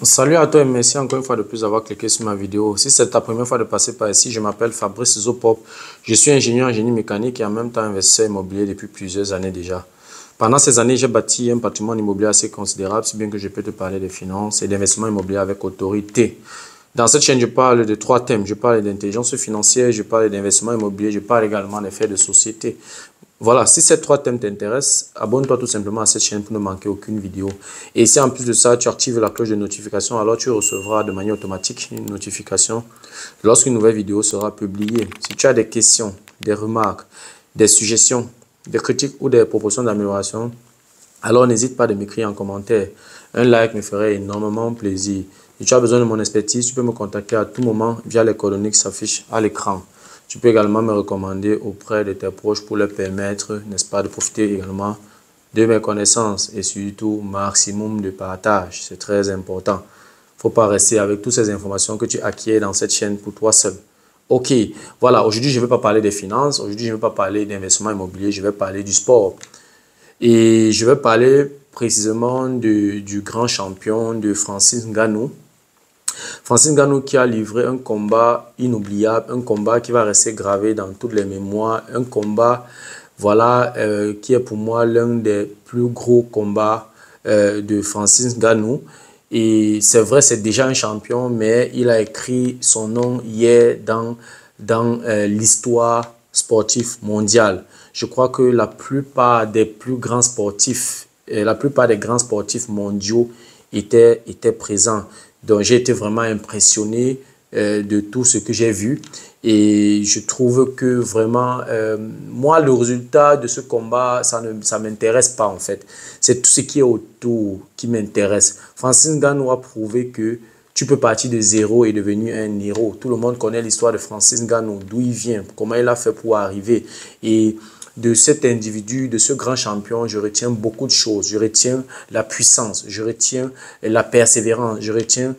Salut à toi et merci encore une fois de plus d'avoir cliqué sur ma vidéo. Si c'est ta première fois de passer par ici, je m'appelle Fabrice Zopop. Je suis ingénieur en génie mécanique et en même temps investisseur immobilier depuis plusieurs années déjà. Pendant ces années, j'ai bâti un patrimoine immobilier assez considérable, si bien que je peux te parler de finances et d'investissement immobilier avec autorité. Dans cette chaîne, je parle de trois thèmes. Je parle d'intelligence financière, je parle d'investissement immobilier, je parle également des faits de société. Voilà, si ces trois thèmes t'intéressent, abonne-toi tout simplement à cette chaîne pour ne manquer aucune vidéo. Et si en plus de ça, tu actives la cloche de notification, alors tu recevras de manière automatique une notification lorsqu'une nouvelle vidéo sera publiée. Si tu as des questions, des remarques, des suggestions, des critiques ou des propositions d'amélioration, alors n'hésite pas de m'écrire en commentaire. Un like me ferait énormément plaisir. Si tu as besoin de mon expertise, tu peux me contacter à tout moment via les coordonnées qui s'affichent à l'écran. Tu peux également me recommander auprès de tes proches pour leur permettre, n'est-ce pas, de profiter également de mes connaissances et surtout maximum de partage. C'est très important. Il ne faut pas rester avec toutes ces informations que tu acquiers dans cette chaîne pour toi seul. Ok, voilà, aujourd'hui je ne vais pas parler des finances, aujourd'hui je ne vais pas parler d'investissement immobilier, je vais parler du sport. Et je vais parler précisément du grand champion de Francis Ngannou. Francis Ngannou qui a livré un combat inoubliable, un combat qui va rester gravé dans toutes les mémoires, un combat voilà, qui est pour moi l'un des plus gros combats de Francis Ngannou. Et c'est vrai, c'est déjà un champion, mais il a écrit son nom hier dans l'histoire sportive mondiale. Je crois que la plupart des plus grands sportifs, la plupart des grands sportifs mondiaux étaient présents. Donc, j'ai été vraiment impressionné de tout ce que j'ai vu. Et je trouve que vraiment, moi, le résultat de ce combat, ça ne m'intéresse pas en fait. C'est tout ce qui est autour qui m'intéresse. Francis Ngannou a prouvé que tu peux partir de zéro et devenir un héros. Tout le monde connaît l'histoire de Francis Ngannou, d'où il vient, comment il a fait pour arriver. Et de cet individu, de ce grand champion, je retiens beaucoup de choses. Je retiens la puissance, je retiens la persévérance, je retiens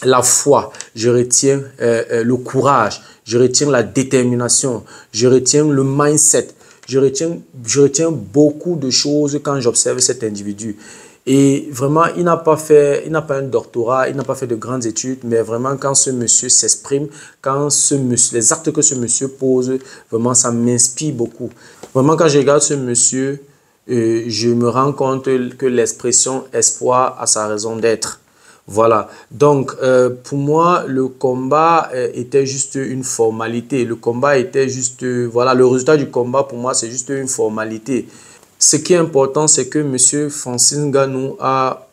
la foi, je retiens le courage, je retiens la détermination, je retiens le mindset, je retiens beaucoup de choses quand j'observe cet individu. Et vraiment, il n'a pas un doctorat, il n'a pas fait de grandes études, mais vraiment, quand ce monsieur s'exprime, les actes que ce monsieur pose, vraiment, ça m'inspire beaucoup. Vraiment, quand je regarde ce monsieur, je me rends compte que l'expression espoir a sa raison d'être. Voilà, donc pour moi, le combat était juste une formalité. Le combat était juste, voilà, le résultat du combat pour moi, c'est juste une formalité. Ce qui est important, c'est que M. Francis Ngannou a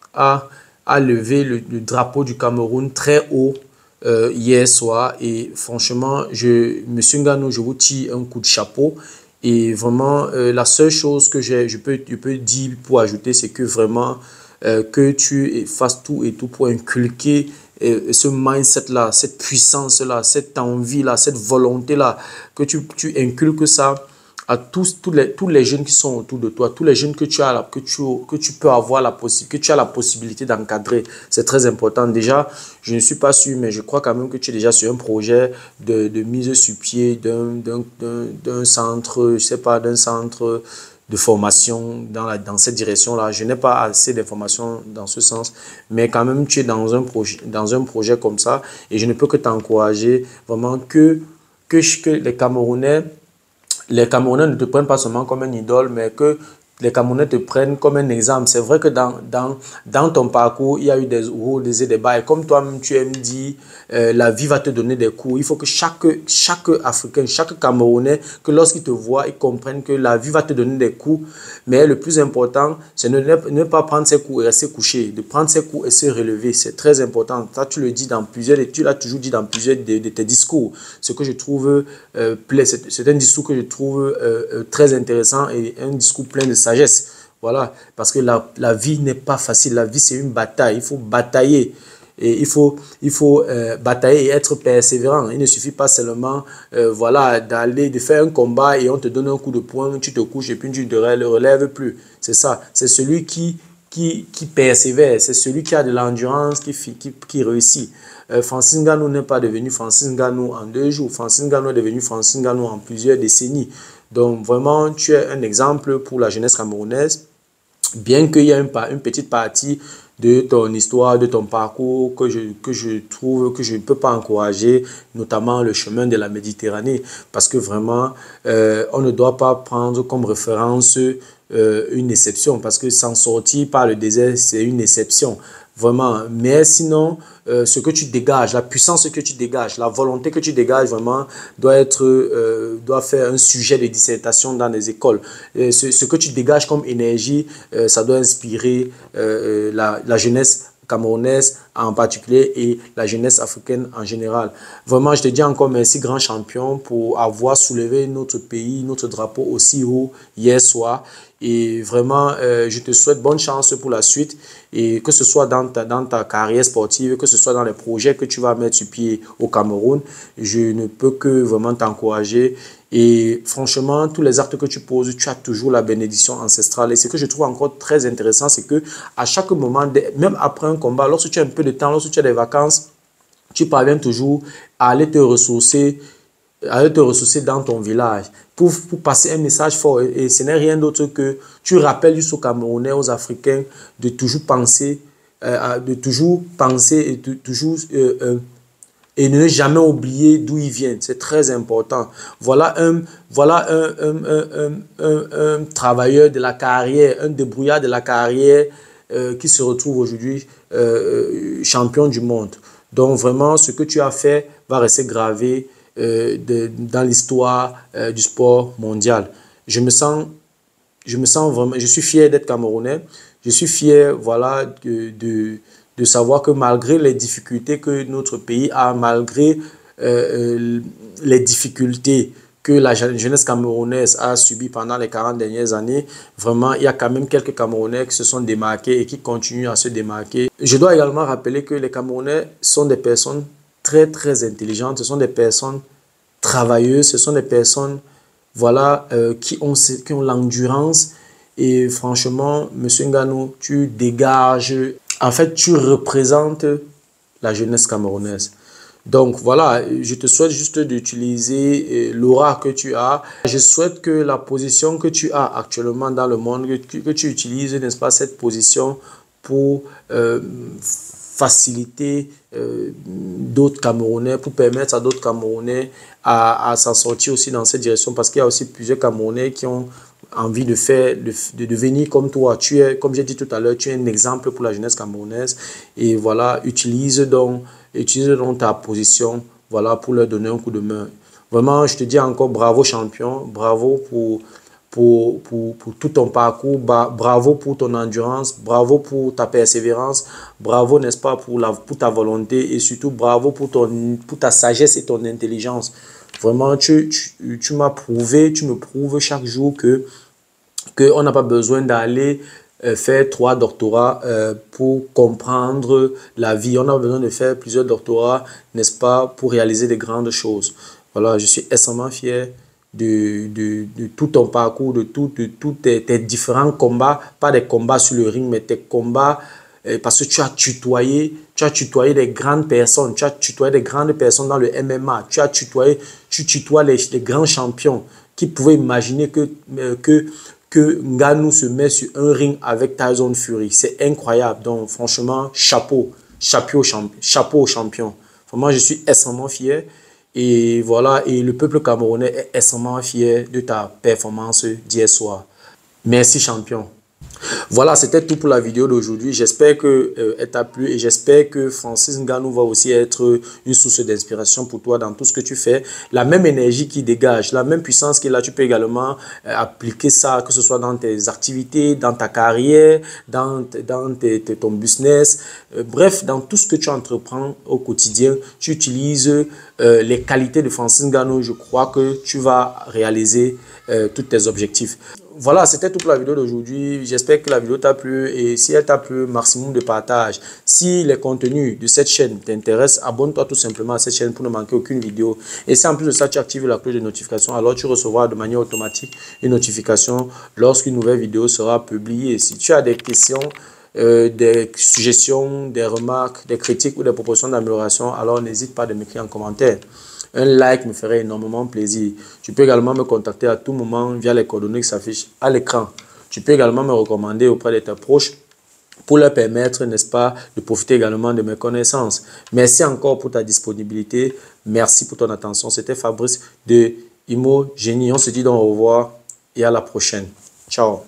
levé le drapeau du Cameroun très haut hier soir. Et franchement, M. Ngannou, je vous tire un coup de chapeau. Et vraiment, la seule chose que je peux dire pour ajouter, c'est que vraiment, que tu fasses tout et tout pour inculquer ce mindset-là, cette puissance-là, cette envie-là, cette volonté-là, que tu inculques ça à tous les jeunes qui sont autour de toi, tous les jeunes que tu peux avoir que tu as la possibilité d'encadrer. C'est très important. Déjà, je ne suis pas sûr, mais je crois quand même que tu es déjà sur un projet de mise sur pied d'un centre, je sais pas, d'un centre de formation dans cette direction-là. Je n'ai pas assez d'informations dans ce sens, mais quand même, tu es dans un projet comme ça et je ne peux que t'encourager vraiment que les Camerounais ne te prennent pas seulement comme un idole, mais que les Camerounais te prennent comme un exemple. C'est vrai que dans ton parcours, il y a eu des hauts, des bas. Et comme toi-même, tu aimes dire, la vie va te donner des coups. Il faut que chaque Africain, chaque Camerounais, que lorsqu'il te voit, il comprenne que la vie va te donner des coups. Mais le plus important, c'est ne pas prendre ses coups et rester couché. De prendre ses coups et se relever. C'est très important. Ça, tu le dis dans plusieurs, tu l'as toujours dit dans plusieurs de tes discours. Ce que je trouve, c'est un discours que je trouve très intéressant et un discours plein de sagesse. Voilà, parce que la vie n'est pas facile. La vie, c'est une bataille. Il faut batailler. Et il faut batailler et être persévérant. Il ne suffit pas seulement voilà, de faire un combat et on te donne un coup de poing, tu te couches et puis tu ne te relèves plus. C'est ça. C'est celui qui persévère. C'est celui qui a de l'endurance qui réussit. Francis Ngannou n'est pas devenu Francis Ngannou en 2 jours. Francis Ngannou est devenu Francis Ngannou en plusieurs décennies. Donc vraiment, tu es un exemple pour la jeunesse camerounaise. Bien qu'il y ait une petite partie de ton histoire, de ton parcours que je trouve que je ne peux pas encourager, notamment le chemin de la Méditerranée, parce que vraiment, on ne doit pas prendre comme référence une exception, parce que s'en sortir par le désert, c'est une exception. Vraiment, mais sinon, ce que tu dégages, la puissance que tu dégages, la volonté que tu dégages, vraiment, doit faire un sujet de dissertation dans les écoles. Ce que tu dégages comme énergie, ça doit inspirer la jeunesse camerounaise en particulier et la jeunesse africaine en général. Vraiment, je te dis encore merci, grand champion, pour avoir soulevé notre pays, notre drapeau aussi haut hier soir. Et vraiment, je te souhaite bonne chance pour la suite. Et que ce soit dans ta carrière sportive, que ce soit dans les projets que tu vas mettre sur pied au Cameroun, je ne peux que vraiment t'encourager. Et franchement, tous les actes que tu poses, tu as toujours la bénédiction ancestrale. Et ce que je trouve encore très intéressant, c'est que à chaque moment, même après un combat, lorsque tu as un peu de temps, lorsque tu as des vacances, tu parviens toujours à aller te ressourcer dans ton village pour passer un message fort. Et ce n'est rien d'autre que tu rappelles juste aux Camerounais, aux Africains de toujours penser, et ne jamais oublier d'où ils viennent. C'est très important. Voilà un travailleur de la carrière, un débrouillard de la carrière qui se retrouve aujourd'hui champion du monde. Donc vraiment, ce que tu as fait va rester gravé dans l'histoire du sport mondial. Je me sens vraiment, je suis fier d'être Camerounais. Je suis fier, voilà, de savoir que malgré les difficultés que notre pays a, malgré les difficultés que la jeunesse camerounaise a subies pendant les 40 dernières années, vraiment, il y a quand même quelques Camerounais qui se sont démarqués et qui continuent à se démarquer. Je dois également rappeler que les Camerounais sont des personnes très, très intelligentes. Ce sont des personnes travailleuses, ce sont des personnes, voilà, qui ont l'endurance. Et franchement, Monsieur Ngannou, tu dégages, en fait, tu représentes la jeunesse camerounaise. Donc voilà, je te souhaite juste d'utiliser l'aura que tu as. Je souhaite que la position que tu as actuellement dans le monde, que tu utilises, n'est-ce pas, cette position pour faciliter d'autres Camerounais, pour permettre à d'autres Camerounais à s'en sortir aussi dans cette direction, parce qu'il y a aussi plusieurs Camerounais qui ont envie de devenir comme toi. Tu es, comme j'ai dit tout à l'heure, tu es un exemple pour la jeunesse camerounaise. Et voilà, utilise donc ta position, voilà, pour leur donner un coup de main. Vraiment, je te dis encore bravo champion, bravo pour tout ton parcours, bravo pour ton endurance, bravo pour ta persévérance, bravo, n'est-ce pas, pour ta volonté, et surtout bravo pour ta sagesse et ton intelligence. Vraiment, tu m'as prouvé, tu me prouves chaque jour qu'on n'a pas besoin d'aller faire 3 doctorats pour comprendre la vie. On a besoin de faire plusieurs doctorats, n'est-ce pas, pour réaliser de grandes choses. Voilà, je suis extrêmement fier de tout ton parcours, de tous tes différents combats, pas des combats sur le ring, mais tes combats, parce que tu as tutoyé des grandes personnes, tu as tutoyé des grandes personnes dans le MMA, tu tutoies les grands champions qui pouvaient imaginer que Ngannou se met sur un ring avec Tyson Fury. C'est incroyable. Donc franchement, chapeau au champion. Vraiment, je suis extrêmement fier. Et voilà, et le peuple camerounais est extrêmement fier de ta performance d'hier soir. Merci champion. Voilà, c'était tout pour la vidéo d'aujourd'hui. J'espère qu'elle t'a plu et j'espère que Francis Ngannou va aussi être une source d'inspiration pour toi dans tout ce que tu fais. La même énergie qui dégage, la même puissance qu'il a, tu peux également appliquer ça, que ce soit dans tes activités, dans ta carrière, dans ton business. Bref, dans tout ce que tu entreprends au quotidien, tu utilises les qualités de Francis Ngannou. Je crois que tu vas réaliser tous tes objectifs. Voilà, c'était tout pour la vidéo d'aujourd'hui. J'espère que la vidéo t'a plu et si elle t'a plu, maximum de partage. Si les contenus de cette chaîne t'intéressent, abonne-toi tout simplement à cette chaîne pour ne manquer aucune vidéo. Et si en plus de ça, tu actives la cloche de notification, alors tu recevras de manière automatique une notification lorsqu'une nouvelle vidéo sera publiée. Si tu as des questions, des suggestions, des remarques, des critiques ou des propositions d'amélioration, alors n'hésite pas à m'écrire en commentaire. Un like me ferait énormément plaisir. Tu peux également me contacter à tout moment via les coordonnées qui s'affichent à l'écran. Tu peux également me recommander auprès de tes proches pour leur permettre, n'est-ce pas, de profiter également de mes connaissances. Merci encore pour ta disponibilité. Merci pour ton attention. C'était Fabrice de Imo Génie. On se dit donc au revoir et à la prochaine. Ciao.